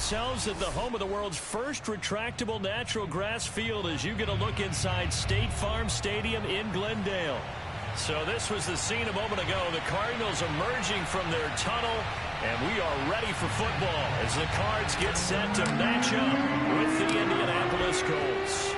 ourselves at the home of the world's first retractable natural grass field as you get a look inside State Farm Stadium in Glendale. So this was the scene a moment ago. The Cardinals emerging from their tunnel, and we are ready for football as the Cards get set to match up with the Indianapolis Colts.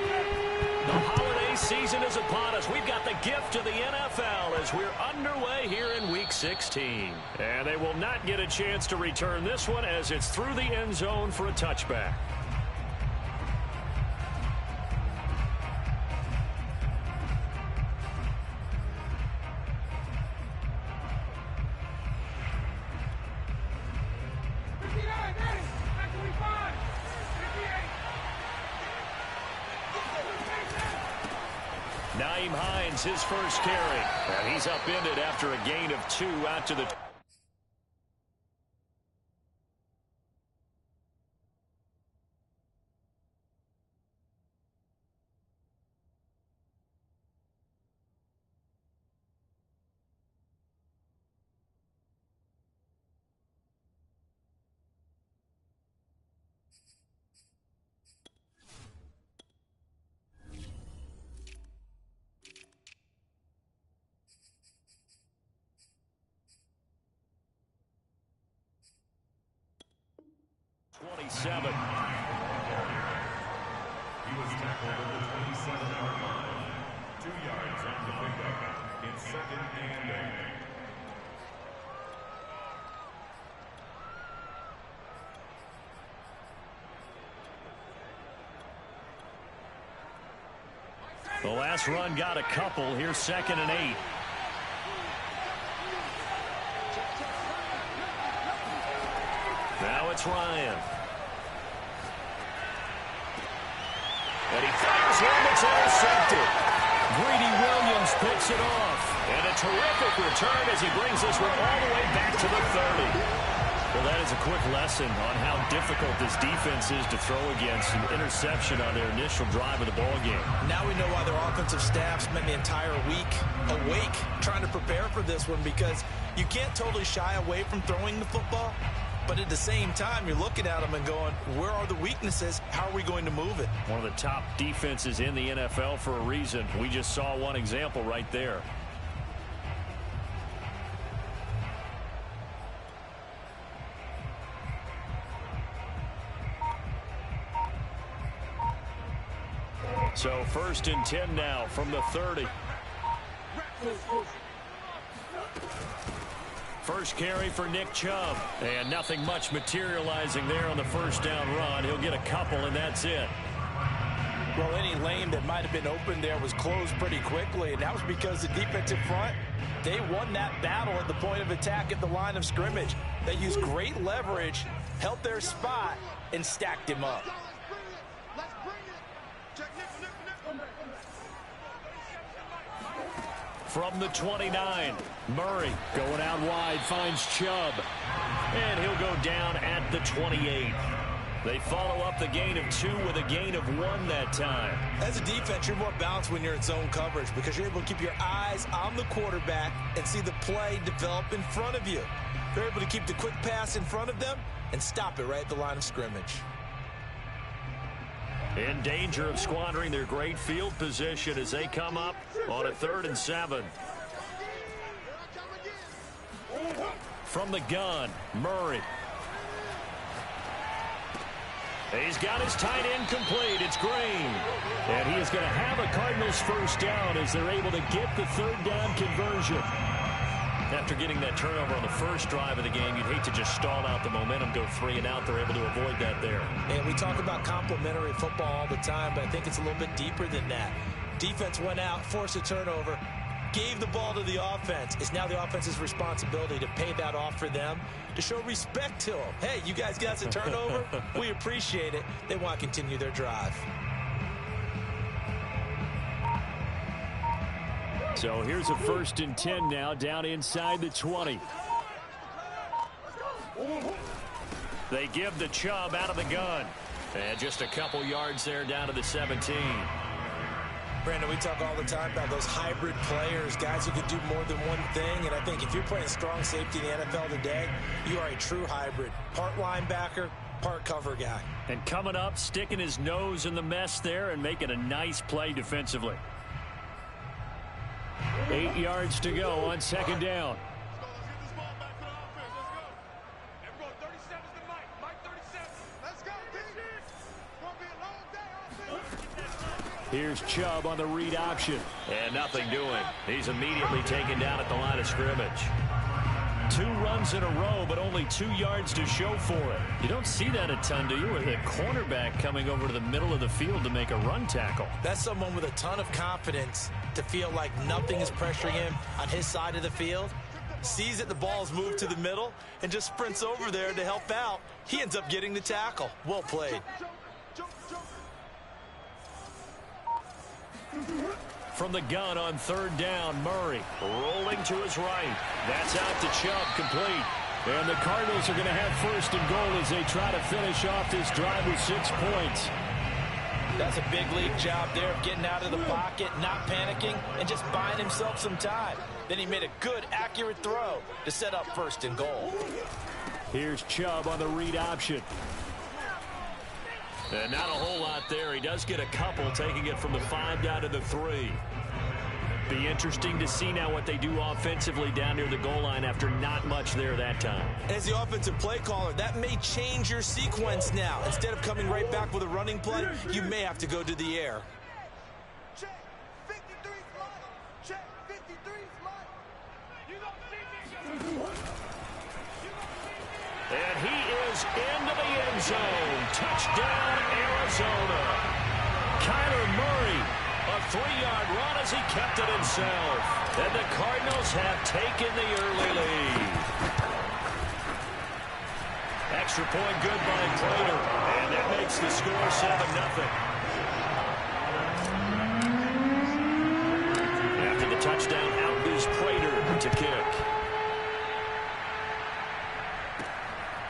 The holiday season is upon us. We've got the gift of the NFL as we're underway here in Week 16. And they will not get a chance to return this one as it's through the end zone for a touchback. Nyheim Hines, his first carry. And he's upended after a gain of 2 out to the... He was tackled at the 27-yard line. 2 yards on the pickup. It's 2nd and 8. The last run got a couple. Here's 2nd and 8. Now it's Ryan. And he fires one that's intercepted. Greedy Williams picks it off. And a terrific return as he brings this one all the way back to the 30. Well, that is a quick lesson on how difficult this defense is to throw against an interception on their initial drive of the ballgame. Now we know why their offensive staff spent the entire week awake trying to prepare for this one, because you can't totally shy away from throwing the football. But at the same time, you're looking at them and going, where are the weaknesses? How are we going to move it? One of the top defenses in the NFL for a reason. We just saw one example right there. So 1st and 10 now from the 30. First carry for Nick Chubb. And nothing much materializing there on the first down run. He'll get a couple, and that's it. Well, any lane that might have been open there was closed pretty quickly, and that was because the defensive front, they won that battle at the point of attack at the line of scrimmage. They used great leverage, held their spot, and stacked him up. From the 29, Murray going out wide, finds Chubb. And he'll go down at the 28. They follow up the gain of 2 with a gain of 1 that time. As a defense, you're more balanced when you're in zone coverage because you're able to keep your eyes on the quarterback and see the play develop in front of you. You're able to keep the quick pass in front of them and stop it right at the line of scrimmage. In danger of squandering their great field position as they come up on a 3rd and 7. From the gun, Murray. He's got his tight end complete. It's Green. And he is going to have a Cardinals first down as they're able to get the 3rd down conversion. After getting that turnover on the first drive of the game, you'd hate to just stall out the momentum, go 3 and out. They're able to avoid that there. And we talk about complementary football all the time, but I think it's a little bit deeper than that. Defense went out, forced a turnover, gave the ball to the offense. It's now the offense's responsibility to pay that off for them, to show respect to them. Hey, you guys got a turnover? We appreciate it. They want to continue their drive. So here's a 1st and 10 now, down inside the 20. They give the Chubb out of the gun. And just a couple yards there down to the 17. Brandon, we talk all the time about those hybrid players, guys who can do more than one thing. And I think if you're playing strong safety in the NFL today, you are a true hybrid. Part linebacker, part cover guy. And coming up, sticking his nose in the mess there and making a nice play defensively. 8 yards to go on second down. Here's Chubb on the read option. And nothing doing. He's immediately taken down at the line of scrimmage. 2 runs in a row, but only 2 yards to show for it. You don't see that a ton, do you? With a cornerback coming over to the middle of the field to make a run tackle. That's someone with a ton of confidence to feel like nothing is pressuring him on his side of the field. Sees that the ball's moved to the middle and just sprints over there to help out. He ends up getting the tackle. Well played. From the gun on third down, Murray rolling to his right. That's out to Chubb, complete. And the Cardinals are going to have first and goal as they try to finish off this drive with 6 points. That's a big league job there of getting out of the pocket, not panicking, and just buying himself some time. Then he made a good, accurate throw to set up first and goal. Here's Chubb on the read option. And not a whole lot there. He does get a couple, taking it from the 5 down to the 3. Be interesting to see now what they do offensively down near the goal line after not much there that time. As the offensive play caller, that may change your sequence now. Instead of coming right back with a running play, you may have to go to the air. Check 53 slide. Check 53 slide. You don't see me. And he is into the end zone. Touchdown, Arizona. Kyler Murray, a 3-yard run as he kept it himself. And the Cardinals have taken the early lead. Extra point good by Prater. And that makes the score 7-0. After the touchdown, out is Prater to kick.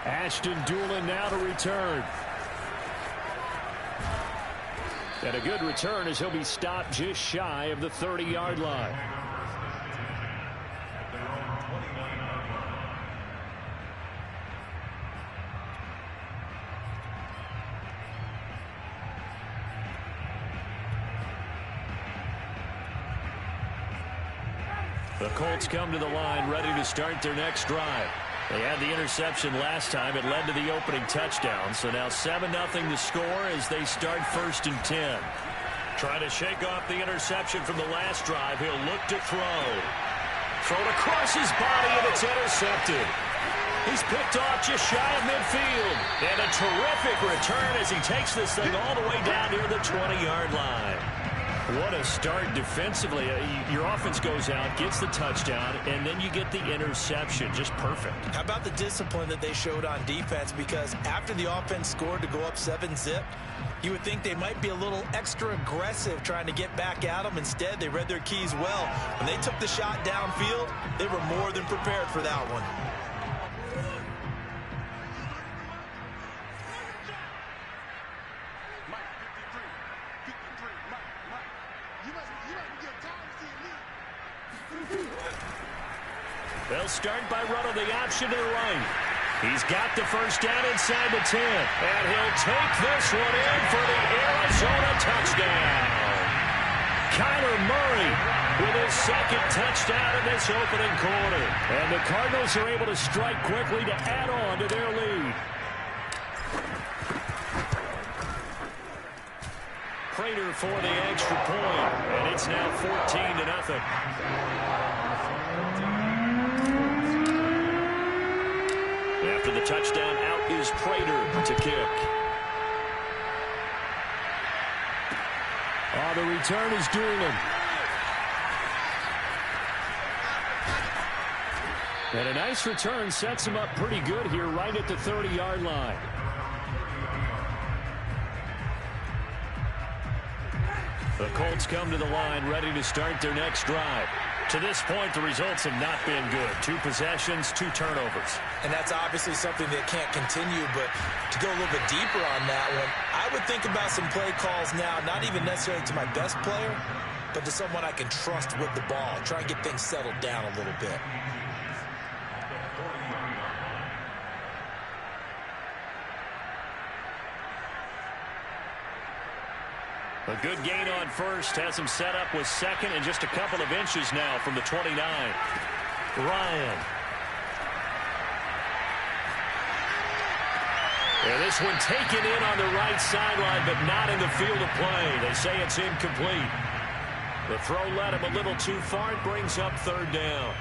Ashton Dulin now to return. And a good return as he'll be stopped just shy of the 30-yard line. The Colts come to the line ready to start their next drive. They had the interception last time. It led to the opening touchdown. So now 7-0 the score as they start first and 10. Trying to shake off the interception from the last drive. He'll look to throw. Thrown across his body, and it's intercepted. He's picked off just shy of midfield. And a terrific return as he takes this thing all the way down near the 20-yard line. What a start defensively. Your offense goes out, gets the touchdown, and then you get the interception. Just perfect. How about the discipline that they showed on defense? Because after the offense scored to go up 7-zip, you would think they might be a little extra aggressive trying to get back at them. Instead, they read their keys well. When they took the shot downfield, they were more than prepared for that one. They'll start by running the option to the right. He's got the first down inside the 10. And he'll take this one in for the Arizona touchdown. Kyler Murray with his second touchdown in this opening quarter. And the Cardinals are able to strike quickly to add on to their lead. Prater for the extra point. And it's now 14-0. After the touchdown, out is Prater to kick. The return is Dulin. And a nice return sets him up pretty good here right at the 30-yard line. The Colts come to the line ready to start their next drive. To this point, the results have not been good. 2 possessions, 2 turnovers. And that's obviously something that can't continue, but to go a little bit deeper on that one, I would think about some play calls now, not even necessarily to my best player, but to someone I can trust with the ball. Try and get things settled down a little bit. A good gain on first has him set up with second and just a couple of inches now from the 29. Ryan. And this one taken in on the right sideline, but not in the field of play. They say it's incomplete. The throw led him a little too far. It brings up third down.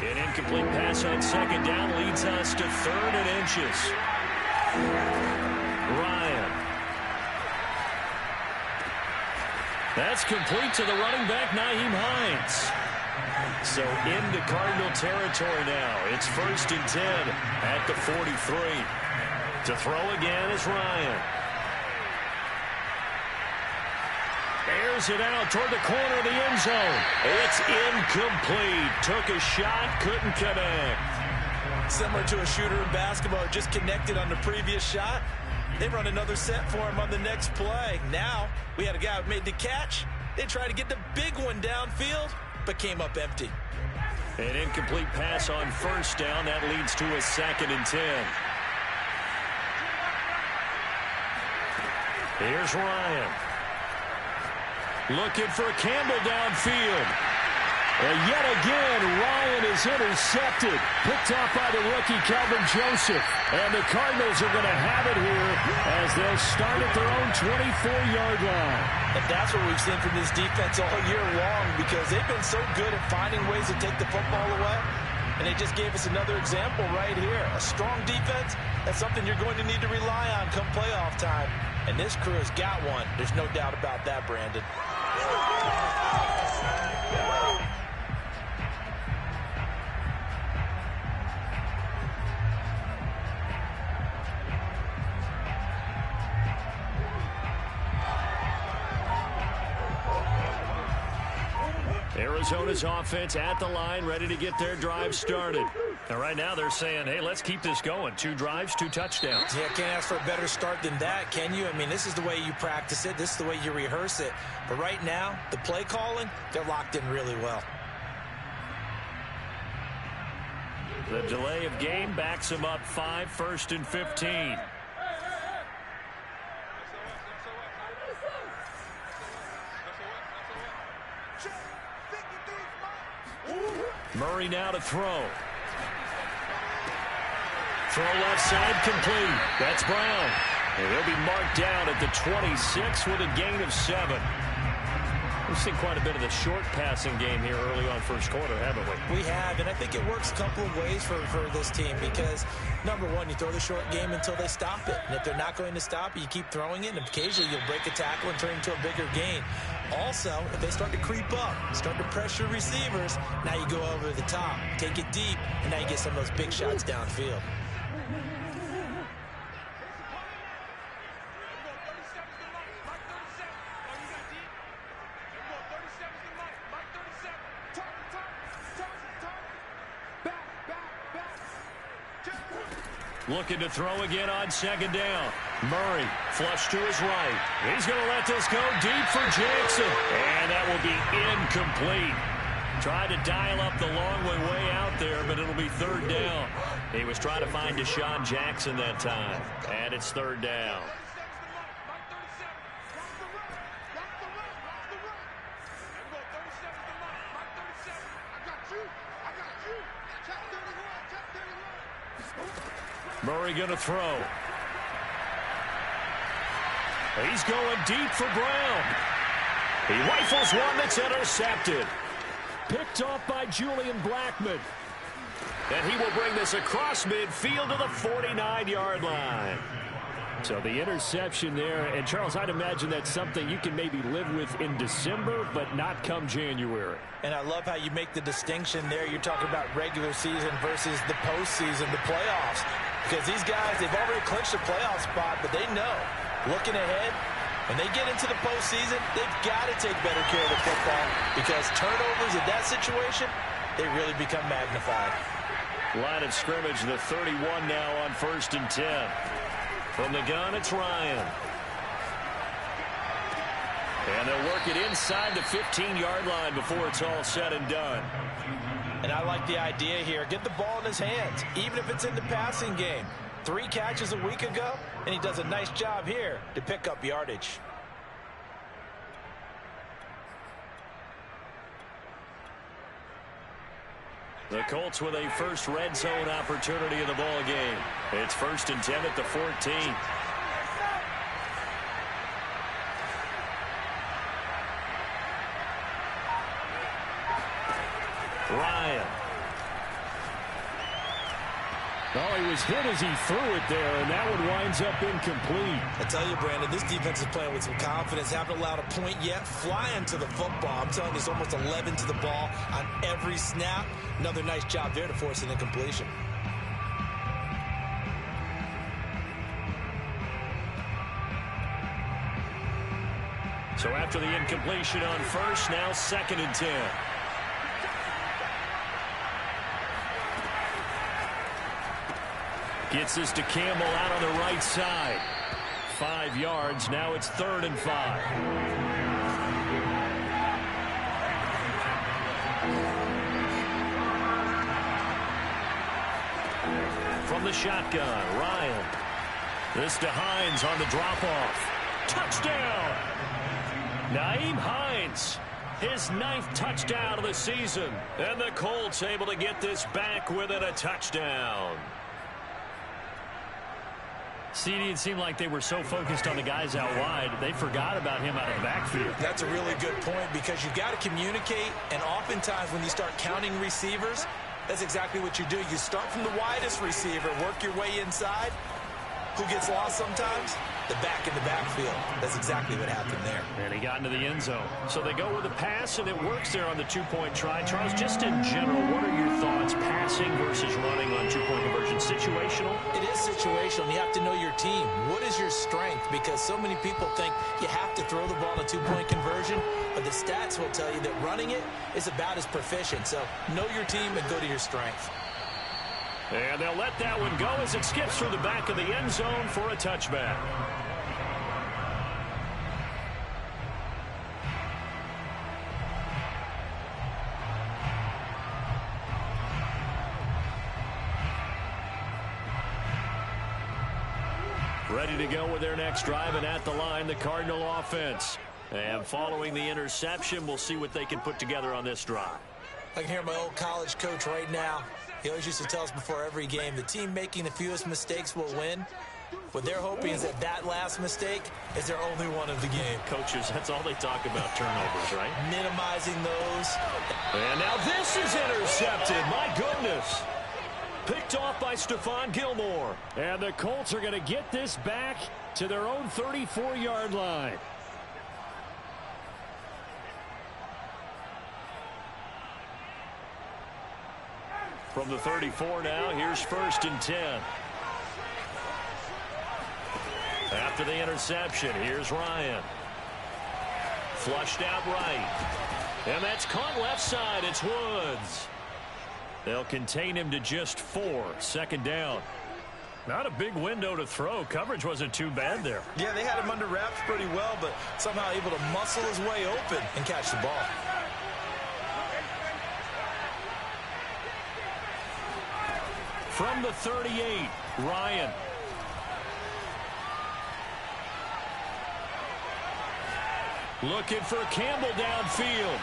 An incomplete pass on second down leads us to third and inches. Ryan. That's complete to the running back, Nyheim Hines. So into Cardinal territory now. It's 1st and 10 at the 43. To throw again is Ryan. Airs it out toward the corner of the end zone. It's incomplete. Took a shot, couldn't connect. Similar to a shooter in basketball, just connected on the previous shot. They run another set for him on the next play. Now, we had a guy who made the catch. They tried to get the big one downfield, but came up empty. An incomplete pass on first down. That leads to a 2nd and 10. Here's Ryan. Looking for Campbell downfield. And yet again, Ryan is intercepted. Picked off by the rookie, Kelvin Joseph. And the Cardinals are going to have it here as they'll start at their own 24-yard line. And that's what we've seen from this defense all year long, because they've been so good at finding ways to take the football away. And they just gave us another example right here. A strong defense, that's something you're going to need to rely on come playoff time. And this crew has got one. There's no doubt about that, Brandon. Arizona's offense at the line, ready to get their drive started. And right now they're saying, hey, let's keep this going. 2 drives, 2 touchdowns. Yeah, can't ask for a better start than that, can you? I mean, this is the way you practice it. This is the way you rehearse it. But right now, the play calling, they're locked in really well. The delay of game backs them up 5, 1st and 15. Murray now to throw. Throw left side complete. That's Brown. And he'll be marked down at the 26 with a gain of 7. We've seen quite a bit of the short passing game here early on first quarter, haven't we? We have, and I think it works a couple of ways for this team because, number one, you throw the short game until they stop it. And if they're not going to stop it, you keep throwing it, and occasionally you'll break a tackle and turn it into a bigger gain. Also, if they start to creep up, start to pressure receivers, now you go over the top, take it deep, and now you get some of those big shots downfield. Looking to throw again on second down. Murray flush to his right. He's going to let this go deep for Jackson. And that will be incomplete. Tried to dial up the long way out there, but it'll be third down. He was trying to find Deshaun Jackson that time. And it's third down. Murray going to throw. He's going deep for Brown. He rifles one that's intercepted. Picked off by Julian Blackmon. And he will bring this across midfield to the 49-yard line. So the interception there. And, Charles, I'd imagine that's something you can maybe live with in December, but not come January. And I love how you make the distinction there. You're talking about regular season versus the postseason, the playoffs. Because these guys, they've already clinched a playoff spot, but they know, looking ahead, when they get into the postseason, they've got to take better care of the football because turnovers in that situation, they really become magnified. Line of scrimmage, the 31 now on 1st and 10. From the gun, it's Ryan. And they'll work it inside the 15-yard line before it's all said and done. And I like the idea here. Get the ball in his hands, even if it's in the passing game. 3 catches a week ago, and he does a nice job here to pick up yardage. The Colts with a first red zone opportunity in the ball game. It's 1st and 10 at the 14. Ryan. Oh, he was hit as he threw it there, and that one winds up incomplete. I tell you, Brandon, this defense is playing with some confidence. Haven't allowed a point yet. Flying to the football. I'm telling you, it's almost 11 to the ball on every snap. Another nice job there to force an incompletion. So after the incompletion on first, now 2nd and 10. Gets this to Campbell out on the right side. 5 yards. Now it's 3rd and 5. From the shotgun, Ryan. This to Hines on the drop-off. Touchdown! Nyheim Hines, his 9th touchdown of the season. And the Colts able to get this back within a touchdown. CD, it seemed like they were so focused on the guys out wide, they forgot about him out of the backfield. That's a really good point because you've got to communicate, and oftentimes when you start counting receivers, that's exactly what you do. You start from the widest receiver, work your way inside. Who gets lost sometimes? The back in the backfield. That's exactly what happened there. And he got into the end zone. So they go with a pass, and it works there on the 2-point try. Charles, just in general, what are your thoughts passing versus running on 2-point conversion? Situational? It is situational. You have to know your team. What is your strength? Because so many people think you have to throw the ball in a 2-point conversion, but the stats will tell you that running it is about as proficient. So know your team and go to your strength. And they'll let that one go as it skips through the back of the end zone for a touchback. Ready to go with their next drive, and at the line, the Cardinal offense. And following the interception, we'll see what they can put together on this drive. I can hear my old college coach right now. He always used to tell us before every game, the team making the fewest mistakes will win. What they're hoping is that that last mistake is their only one of the game. Coaches, that's all they talk about, turnovers, right? Minimizing those. And now this is intercepted. My goodness. Picked off by Stephon Gilmore. And the Colts are going to get this back to their own 34-yard line. From the 34 now, here's 1st and 10. After the interception, here's Ryan. Flushed out right. And that's caught left side. It's Woods. They'll contain him to just 4. 2nd down. Not a big window to throw. Coverage wasn't too bad there. Yeah, they had him under wraps pretty well, but somehow able to muscle his way open and catch the ball. From the 38, Ryan. Looking for Campbell downfield.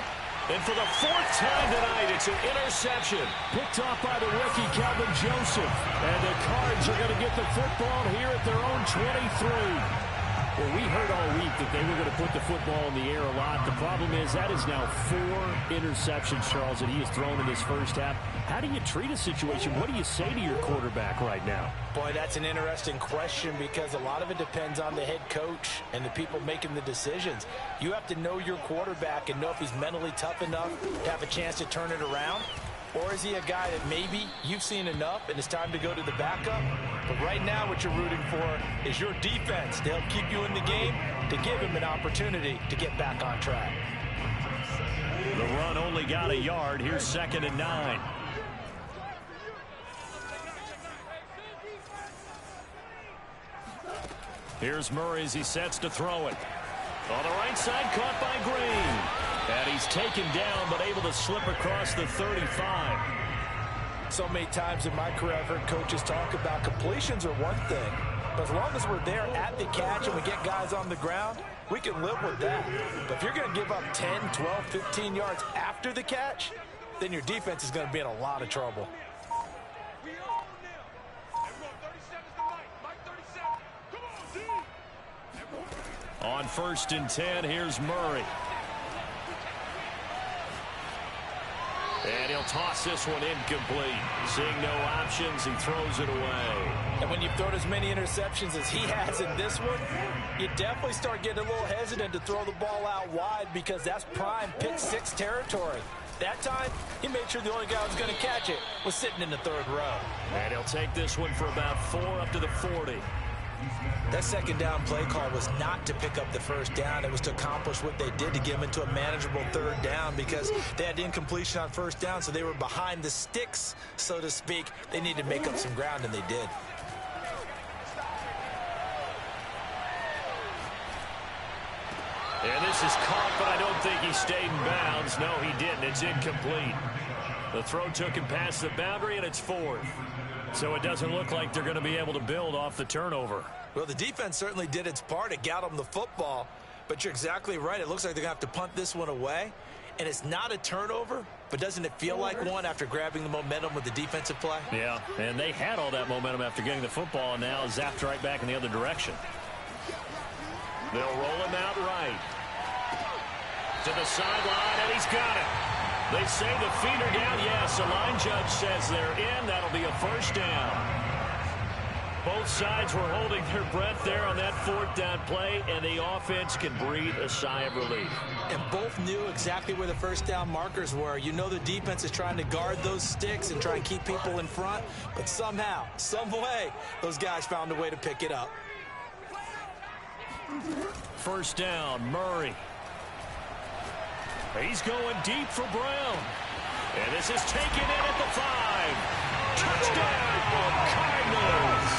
And for the 4th time tonight, it's an interception. Picked off by the rookie, Calvin Joseph. And the Cards are going to get the football here at their own 23. Well, we heard all week that they were going to put the football in the air a lot. The problem is that is now 4 interceptions, Charles, that he has thrown in this first half. How do you treat a situation? What do you say to your quarterback right now? Boy, that's an interesting question because a lot of it depends on the head coach and the people making the decisions. You have to know your quarterback and know if he's mentally tough enough to have a chance to turn it around. Or is he a guy that maybe you've seen enough and it's time to go to the backup? But right now what you're rooting for is your defense. They'll keep you in the game to give him an opportunity to get back on track. The run only got a yard. Here's 2nd and 9. Here's Murray as he sets to throw it. On the right side, caught by Green. And he's taken down, but able to slip across the 35. So many times in my career, I've heard coaches talk about completions are one thing, but as long as we're there at the catch and we get guys on the ground, we can live with that. But if you're going to give up 10, 12, 15 yards after the catch, then your defense is going to be in a lot of trouble. We all now. Everyone, 37 is the mic. Mike 37. Come on, D. On 1st and 10, here's Murray. And he'll toss this one incomplete. Seeing no options, he throws it away. And when you've thrown as many interceptions as he has in this one, you definitely start getting a little hesitant to throw the ball out wide because that's prime pick 6 territory. That time, he made sure the only guy who was going to catch it was sitting in the 3rd row. And he'll take this one for about 4 up to the 40. That 2nd down play call was not to pick up the 1st down. It was to accomplish what they did to get them into a manageable 3rd down because they had incompletion on 1st down, so they were behind the sticks, so to speak. They needed to make up some ground, and they did. And this is caught, but I don't think he stayed in bounds. No, he didn't. It's incomplete. The throw took him past the boundary, and it's 4th. So it doesn't look like they're going to be able to build off the turnover. Well, the defense certainly did its part. It got them the football. But you're exactly right. It looks like they're going to have to punt this one away. And it's not a turnover, but doesn't it feel like one after grabbing the momentum with the defensive play? Yeah, and they had all that momentum after getting the football, and now zapped right back in the other direction. They'll roll him out right. To the sideline, and he's got it. They say the feet are down. Yes, the line judge says they're in. That'll be a 1st down. Both sides were holding their breath there on that 4th down play, and the offense can breathe a sigh of relief. And both knew exactly where the 1st down markers were. You know the defense is trying to guard those sticks and try and keep people in front, but somehow, some way, those guys found a way to pick it up. 1st down, Murray. He's going deep for Brown. And this is taken in at the 5. Touchdown, Cardinals!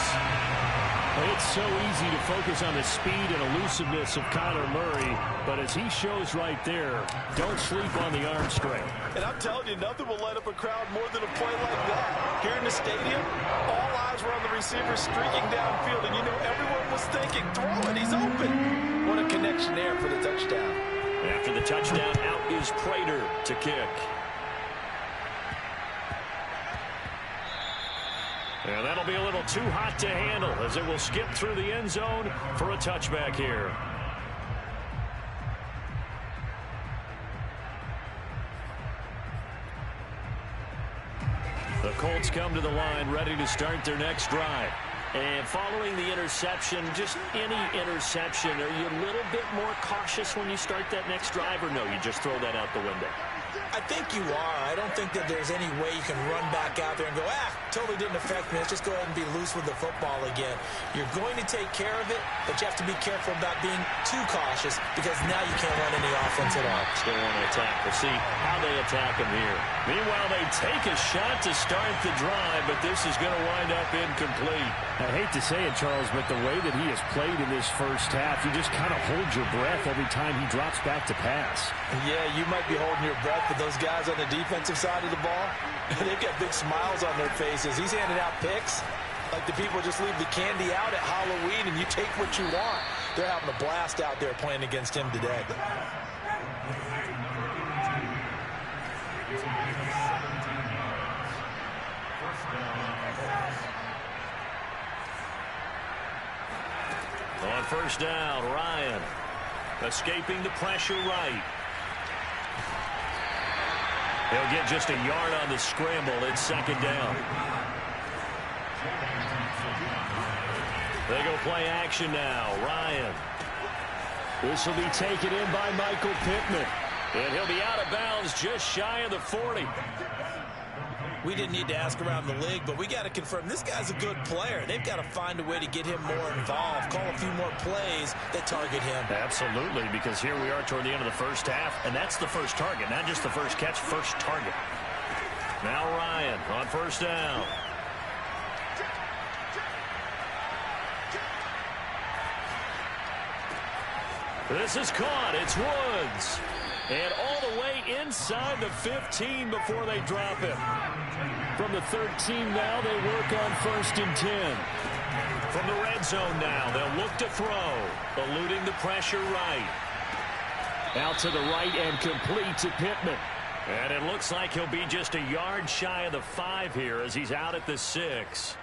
It's so easy to focus on the speed and elusiveness of Kyler Murray, but as he shows right there, don't sleep on the arm strength. And I'm telling you, nothing will light up a crowd more than a play like that. Here in the stadium, all eyes were on the receiver streaking downfield, and you know everyone was thinking, throw it, he's open. What a connection there for the touchdown. After the touchdown, out is Prater to kick. And that'll be a little too hot to handle as it will skip through the end zone for a touchback here. The Colts come to the line ready to start their next drive. And following the interception, just any interception, are you a little bit more cautious when you start that next drive, or no, you just throw that out the window? I think you are. I don't think that there's any way you can run back out there and go, totally didn't affect me. Let's just go ahead and be loose with the football again. You're going to take care of it, but you have to be careful about being too cautious because now you can't run any offense at all. Still want to attack. We'll see how they attack him here. Meanwhile, they take a shot to start the drive, but this is going to wind up incomplete. I hate to say it, Charles, but the way that he has played in this 1st half, you just kind of hold your breath every time he drops back to pass. Yeah, you might be holding your breath, but those guys on the defensive side of the ball, they've got big smiles on their faces. He's handing out picks like the people just leave the candy out at Halloween and you take what you want. They're having a blast out there playing against him today. On 1st down, Ryan escaping the pressure right. He'll get just a yard on the scramble. It's 2nd down. They go play action now. Ryan. This will be taken in by Michael Pittman. And he'll be out of bounds just shy of the 40. We didn't need to ask around the league, but we got to confirm this guy's a good player. They've got to find a way to get him more involved, call a few more plays that target him. Absolutely, because here we are toward the end of the 1st half, and that's the first target, not just the first catch, first target. Now Ryan on 1st down. This is caught. It's Woods. And all the way inside the 15 before they drop him. From the 13 now, they work on 1st and 10. From the red zone now, they'll look to throw. Eluding the pressure right. Out to the right and complete to Pittman. And it looks like he'll be just a yard shy of the 5 here as he's out at the 6.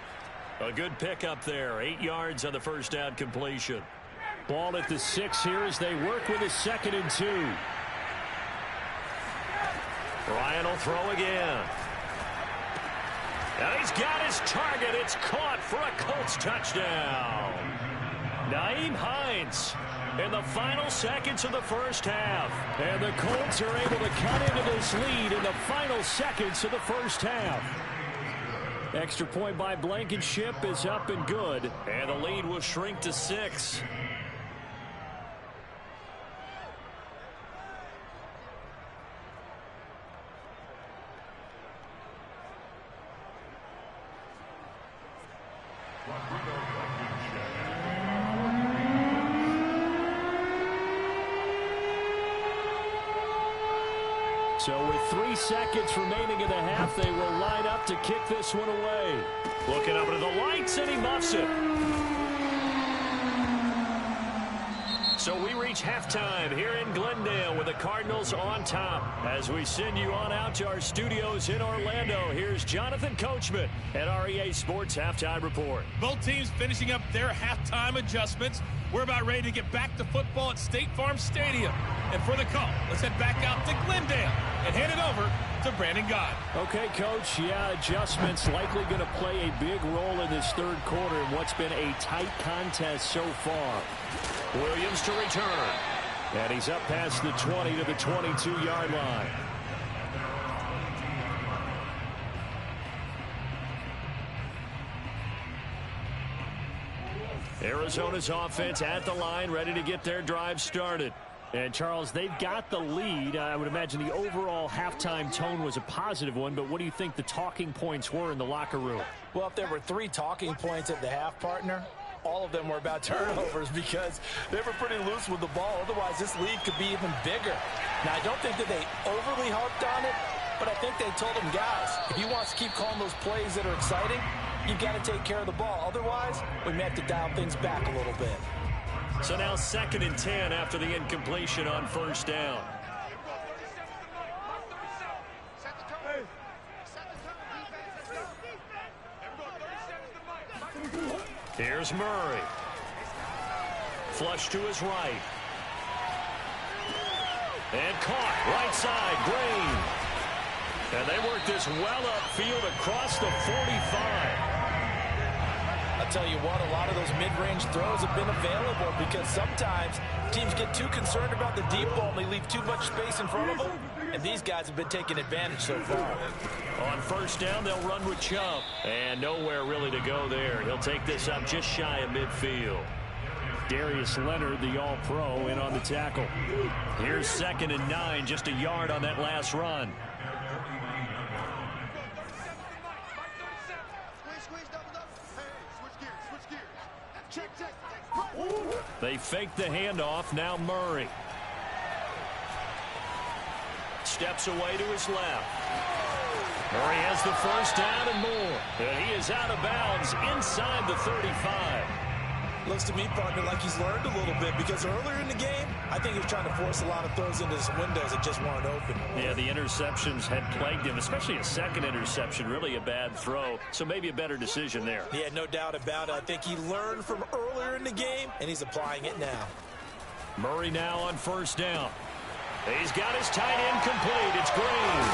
A good pickup there. 8 yards on the first down completion. Ball at the 6 here as they work with a 2nd and 2. Ryan will throw again. And he's got his target. It's caught for a Colts touchdown. Nyheim Hines in the final seconds of the first half. And the Colts are able to cut into this lead in the final seconds of the first half. Extra point by Blankenship is up and good. And the lead will shrink to 6. So with 3 seconds remaining in the half, they will line up to kick this one away. Looking up into the lights, and he muffs it. So we reach halftime here in Glendale with the Cardinals on top. As we send you on out to our studios in Orlando, here's Jonathan Coachman at REA Sports Halftime Report. Both teams finishing up their halftime adjustments. We're about ready to get back to football at State Farm Stadium. And for the call, let's head back out to Glendale and hand it over to Brandon Gaudin. Okay, Coach. Yeah, adjustments likely going to play a big role in this third quarter in what's been a tight contest so far. Williams to return. And he's up past the 20 to the 22-yard line. Arizona's offense at the line, ready to get their drive started. And, Charles, they've got the lead. I would imagine the overall halftime tone was a positive one, but what do you think the talking points were in the locker room? Well, if there were 3 talking points at the half, partner, all of them were about turnovers because they were pretty loose with the ball. Otherwise, this lead could be even bigger. Now, I don't think that they overly harped on it, but I think they told them, guys, if he wants to keep calling those plays that are exciting, you've got to take care of the ball. Otherwise, we may have to dial things back a little bit. So now 2nd and 10 after the incompletion on first down. Here's Murray. Flush to his right. And caught right side, Green. And they work this well upfield across the 45. I'll tell you what, a lot of those mid-range throws have been available because sometimes teams get too concerned about the deep ball and they leave too much space in front of them, and these guys have been taking advantage so far. On first down, they'll run with Chubb. And nowhere really to go there. He'll take this up just shy of midfield. Darius Leonard, the All-Pro, in on the tackle. Here's 2nd and 9, just a yard on that last run. They fake the handoff. Now Murray. Steps away to his left. Murray has the first down and more. And he is out of bounds inside the 35. Looks to me, partner, like he's learned a little bit because earlier in the game, I think he was trying to force a lot of throws into his windows that just weren't open. Yeah, the interceptions had plagued him, especially a second interception, really a bad throw. So maybe a better decision there. Yeah, no doubt about it. I think he learned from earlier in the game, and he's applying it now. Murray now on first down. He's got his tight end complete. It's Green.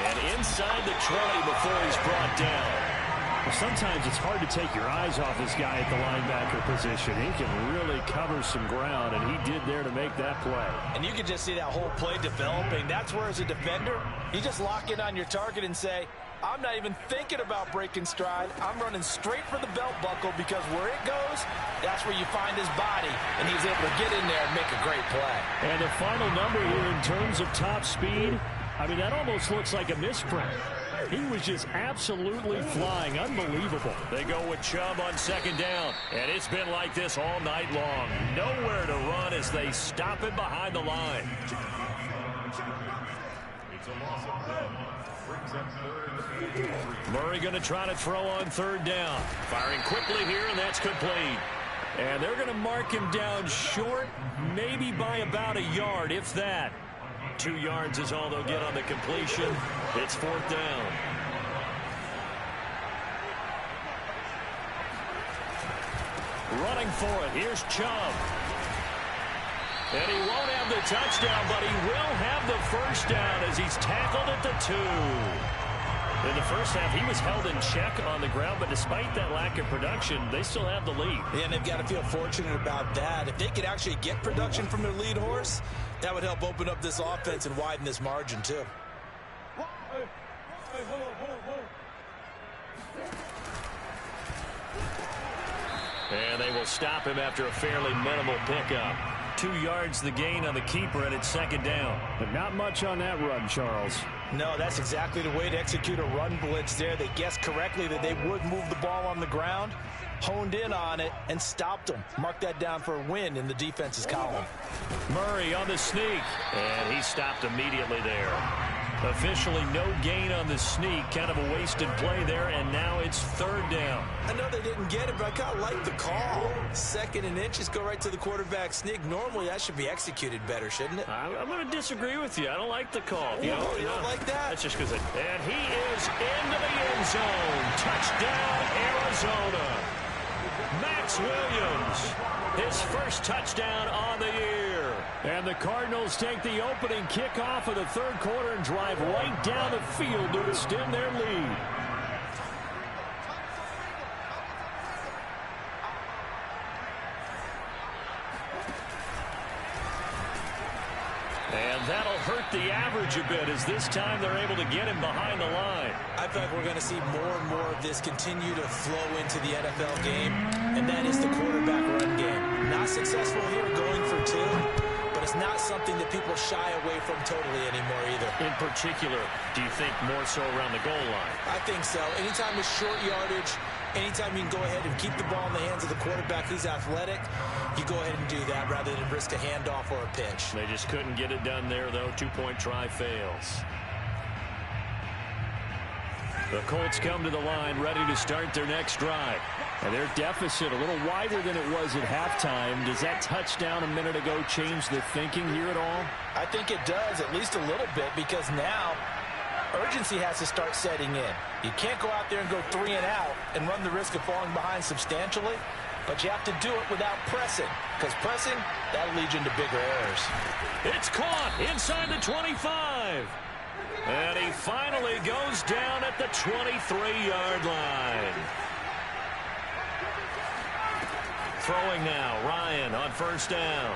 And inside the 20 before he's brought down. Well, sometimes it's hard to take your eyes off this guy at the linebacker position. He can really cover some ground, and he did there to make that play. And you can just see that whole play developing. That's where, as a defender, you just lock in on your target and say, I'm not even thinking about breaking stride. I'm running straight for the belt buckle because where it goes, that's where you find his body. And he was able to get in there and make a great play. And the final number here in terms of top speed, I mean, that almost looks like a misprint. He was just absolutely flying. Unbelievable. They go with Chubb on second down. And it's been like this all night long. Nowhere to run as they stop him behind the line. It's a loss of 1. Brings up 3rd and 3. Murray going to try to throw on 3rd down. Firing quickly here, and that's complete. And they're going to mark him down short, maybe by about a yard, if that. 2 yards is all they'll get on the completion. It's 4th down. Running for it. Here's Chubb. And he won't have the touchdown, but he will have the 1st down as he's tackled at the 2. In the first half, he was held in check on the ground, but despite that lack of production, they still have the lead. Yeah, and they've got to feel fortunate about that. If they could actually get production from their lead horse, that would help open up this offense and widen this margin, too. And they will stop him after a fairly minimal pickup. 2 yards the gain on the keeper, and it's 2nd down. But not much on that run, Charles. No, that's exactly the way to execute a run blitz there. They guessed correctly that they would move the ball on the ground, honed in on it, and stopped them. Mark that down for a win in the defense's column. Murray on the sneak, and he stopped immediately there. Officially no gain on the sneak. Kind of a wasted play there, and now it's 3rd down. I know they didn't get it, but I kind of like the call. 2nd and inches, go right to the quarterback sneak. Normally, that should be executed better, shouldn't it? I'm going to disagree with you. I don't like the call. You don't like that? That's just because and he is into the end zone. Touchdown, Arizona. Max Williams, his 1st touchdown on the year. And the Cardinals take the opening kickoff of the 3rd quarter and drive right down the field to extend their lead. And that'll hurt the average a bit as this time they're able to get him behind the line. I feel like we're going to see more and more of this continue to flow into the NFL game, and that is the quarterback run game. Not successful here going for 2, but it's not something that people shy away from totally anymore either. In particular, do you think more so around the goal line? I think so. Anytime it's short yardage, anytime you can go ahead and keep the ball in the hands of the quarterback who's athletic, you go ahead and do that rather than risk a handoff or a pitch. They just couldn't get it done there, though. 2-point try fails. The Colts come to the line ready to start their next drive. And their deficit a little wider than it was at halftime. Does that touchdown a minute ago change the thinking here at all? I think it does, at least a little bit, because now urgency has to start setting in. You can't go out there and go 3 and out and run the risk of falling behind substantially, but you have to do it without pressing, because pressing, that'll lead you into bigger errors. It's caught inside the 25. And he finally goes down at the 23-yard line. Throwing now, Ryan on 1st down.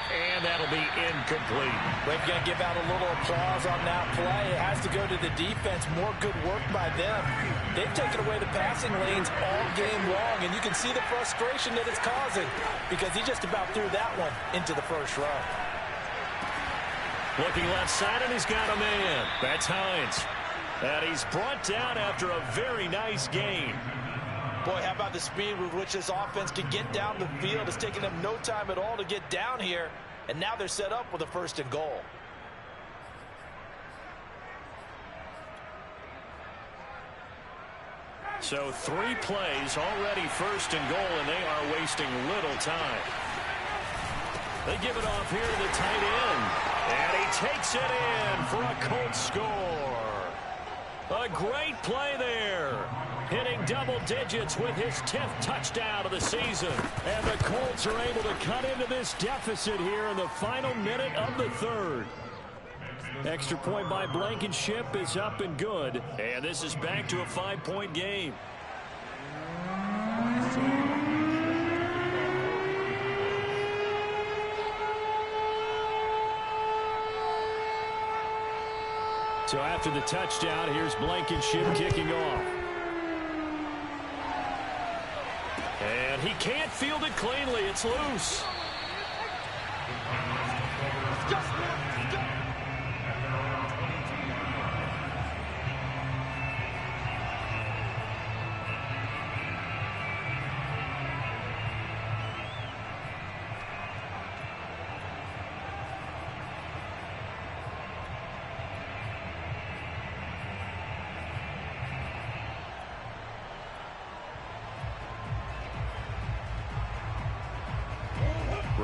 And that'll be incomplete. We're going to give out a little applause on that play. It has to go to the defense. More good work by them. They've taken away the passing lanes all game long, and you can see the frustration that it's causing because he just about threw that one into the 1st row. Looking left side, and he's got a man. That's Hines. And he's brought down after a very nice gain. Boy, how about the speed with which this offense can get down the field? It's taken them no time at all to get down here, and now they're set up with a 1st and goal. So 3 plays, already 1st and goal, and they are wasting little time. They give it off here to the tight end, and he takes it in for a Colts score. A great play there. Hitting double digits with his 10th touchdown of the season. And the Colts are able to cut into this deficit here in the final minute of the 3rd. Extra point by Blankenship is up and good. And this is back to a 5-point game. So after the touchdown, here's Blankenship kicking off. And he can't field it cleanly. It's loose.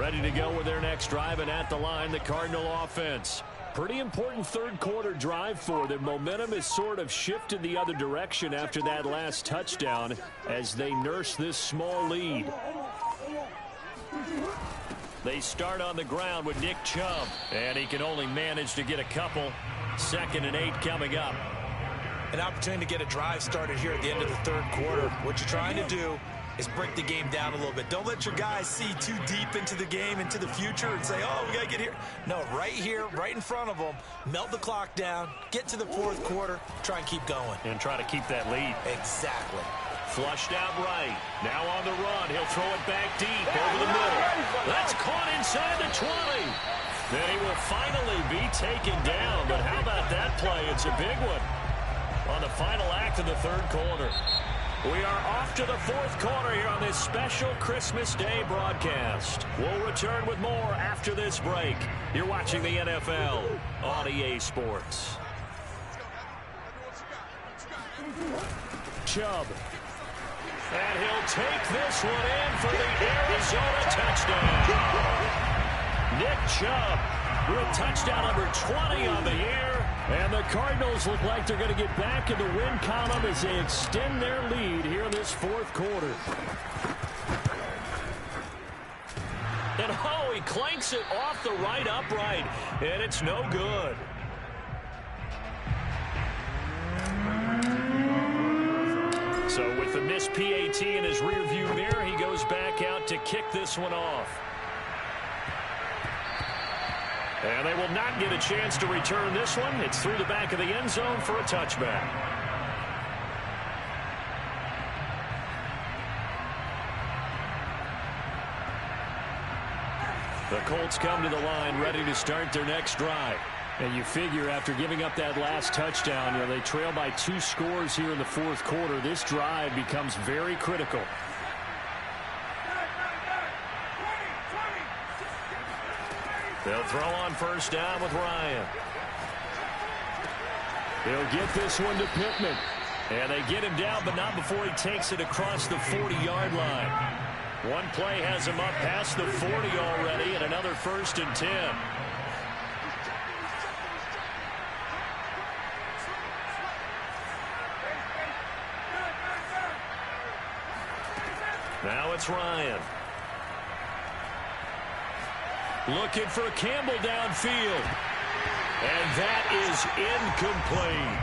Ready to go with their next drive, and at the line, the Cardinal offense. Pretty important third quarter drive for them. Momentum has sort of shifted the other direction after that last touchdown as they nurse this small lead. They start on the ground with Nick Chubb, and he can only manage to get a couple. 2nd and 8 coming up. An opportunity to get a drive started here at the end of the third quarter. What you're trying to do is break the game down a little bit. Don't let your guys see too deep into the game, into the future, and say, oh, we got to get here. No, right here, right in front of them, melt the clock down, get to the fourth quarter, try and keep going. And try to keep that lead. Exactly. Flushed out right. Now on the run. He'll throw it back deep over the middle. That's caught inside the 20. Then he will finally be taken down. But how about that play? It's a big one on the final act of the third quarter. We are off to the fourth quarter here on this special Christmas Day broadcast. We'll return with more after this break. You're watching the NFL on EA Sports. Chubb. And he'll take this one in for the Arizona touchdown. Nick Chubb with touchdown number 20 on the year. And the Cardinals look like they're going to get back in the win column as they extend their lead here in this fourth quarter. And oh, he clanks it off the right upright, and it's no good. So with the missed PAT in his rearview mirror, he goes back out to kick this one off. And they will not get a chance to return this one. It's through the back of the end zone for a touchback. The Colts come to the line ready to start their next drive. And you figure after giving up that last touchdown, they trail by 2 scores here in the fourth quarter. This drive becomes very critical. They'll throw on first down with Ryan. He'll get this one to Pittman. And they get him down, but not before he takes it across the 40-yard line. One play has him up past the 40 already, and another 1st and 10. Now it's Ryan. Looking for Campbell downfield. And that is incomplete.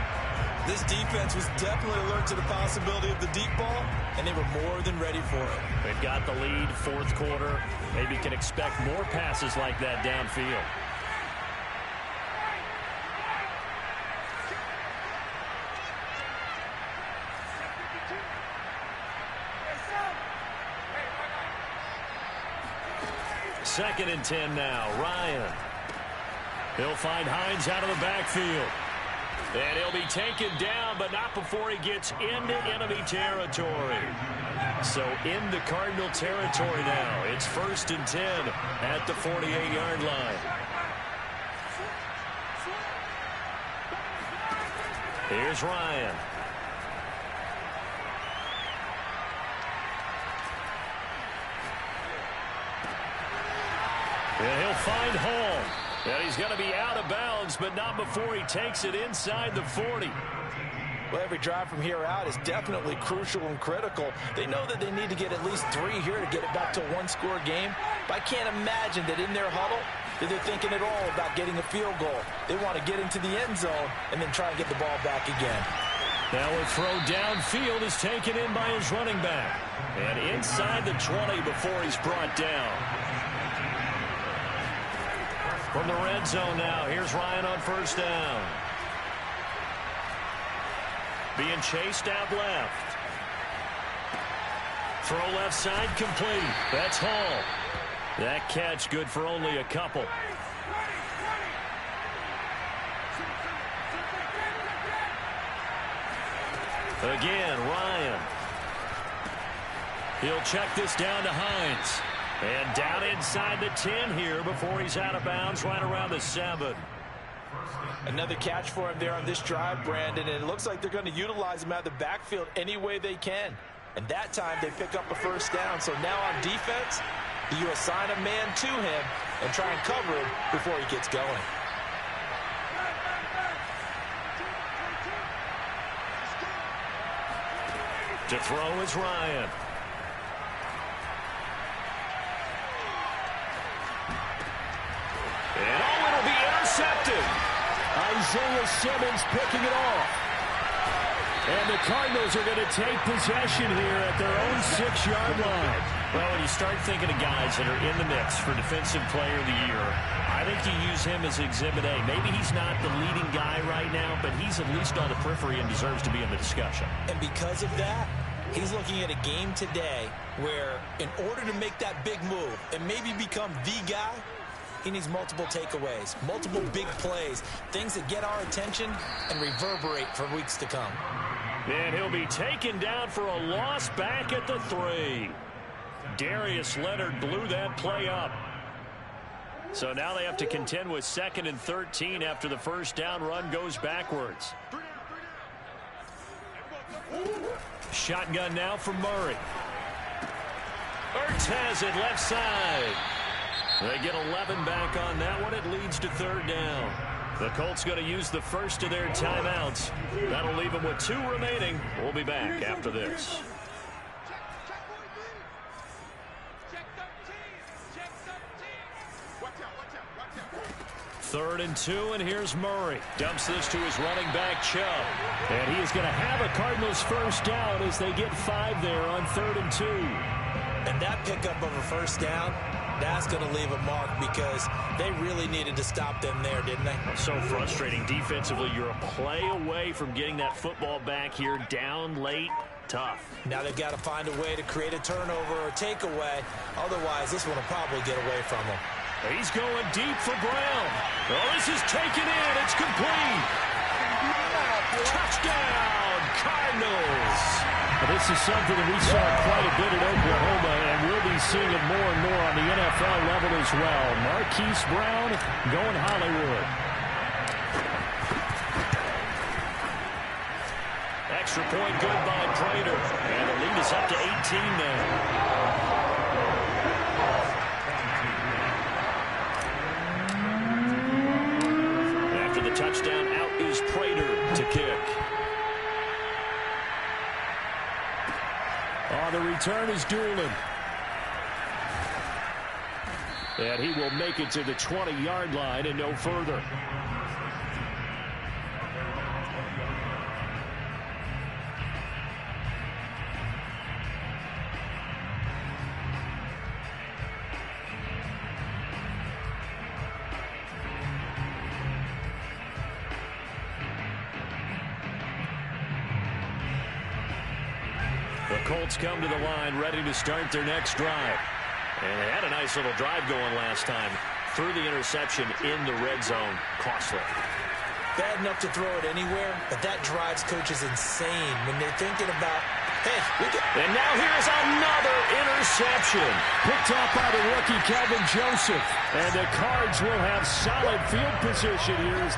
This defense was definitely alert to the possibility of the deep ball, and they were more than ready for it. They've got the lead, fourth quarter. Maybe can expect more passes like that downfield. Second and 10 now. Ryan. He'll find Hines out of the backfield. And he'll be taken down, but not before he gets into enemy territory. So into Cardinal territory now. It's 1st and 10 at the 48-yard line. Here's Ryan. And he'll find Hall. And he's going to be out of bounds, but not before he takes it inside the 40. Well, every drive from here out is definitely crucial and critical. They know that they need to get at least 3 here to get it back to a one-score game. But I can't imagine that in their huddle that they're thinking at all about getting a field goal. They want to get into the end zone and then try and get the ball back again. Now a throw downfield is taken in by his running back. And inside the 20 before he's brought down. From the red zone now, here's Ryan on first down. Being chased out left. Throw left side complete. That's Hall. That catch good for only a couple. Again, Ryan. He'll check this down to Hines. And down inside the 10 here before he's out of bounds right around the 7. Another catch for him there on this drive, Brandon, and it looks like they're going to utilize him out of the backfield any way they can. And that time they pick up a first down. So now on defense, You assign a man to him and try and cover him before he gets going. To throw is Ryan. And it'll be intercepted. Isaiah Simmons picking it off. And the Cardinals are going to take possession here at their own 6-yard line. Well, when you start thinking of guys that are in the mix for Defensive Player of the Year, I think you use him as Exhibit A. Maybe he's not the leading guy right now, but he's at least on the periphery and deserves to be in the discussion. And because of that, he's looking at a game today where in order to make that big move and maybe become the guy, he needs multiple takeaways, multiple big plays, things that get our attention and reverberate for weeks to come. And he'll be taken down for a loss back at the 3. Darius Leonard blew that play up. So now they have to contend with 2nd and 13 after the first down run goes backwards. Shotgun now for Murray. Ertz has it left side. They get 11 back on that one. It leads to 3rd down. The Colts going to use the first of their timeouts. That'll leave them with 2 remaining. We'll be back after this. Check 13. 3rd and 2, and here's Murray. Dumps this to his running back, Chubb. And he is going to have a Cardinals first down as they get 5 there on 3rd and 2. And that pickup of a first down, that's going to leave a mark because they really needed to stop them there, didn't they? So frustrating defensively. You're a play away from getting that football back here down late. Tough. Now they've got to find a way to create a turnover or takeaway. Otherwise, this one will probably get away from them. He's going deep for Brown. Oh, this is taken in. It's complete. Touchdown, Cardinals. This is something that we saw quite a bit at Oklahoma, and we'll be seeing it more and more on the NFL level as well. Marquise Brown going Hollywood. Extra point good by Prater. And the lead is up to 18 now. After the touchdown, out is Prater to kick. The return is Doolin. And he will make it to the 20-yard line and no further. Colts come to the line ready to start their next drive. And they had a nice little drive going last time. Threw the interception in the red zone. Costly. Bad enough to throw it anywhere, but that drives coaches insane when they're thinking about, hey, we can... And now here's another interception. Picked off by the rookie, Kelvin Joseph. And the Cards will have solid field position here.